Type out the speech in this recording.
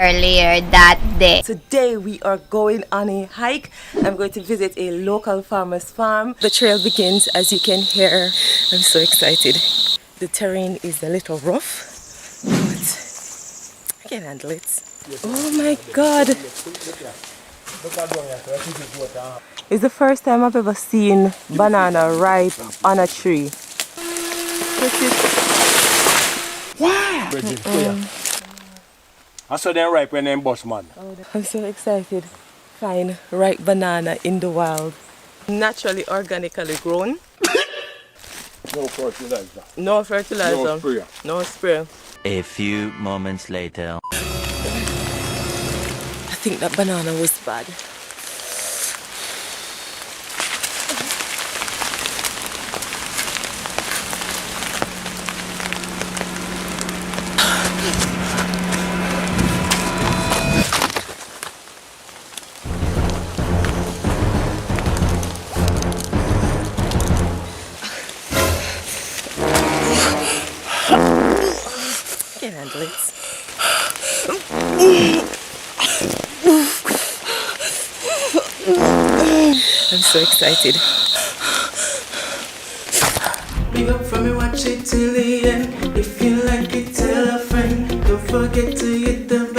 earlier that day. Today we are going on a hike. I'm going to visit a local farmer's farm. The trail begins, as you can hear. I'm so excited. The terrain is a little rough, but I can handle it. Oh my God! It's the first time I've ever seen banana ripe on a tree. Wow! I saw them ripe when they bust, man. I'm so excited. Find ripe banana in the wild. Naturally, organically grown. No fertilizer. No fertilizer. No spray. No spray. A few moments later. I think that banana was bad. I can handle it. I'm so excited. Big up from me, watch it till the end. If you like it, tell a friend. Don't forget to hit the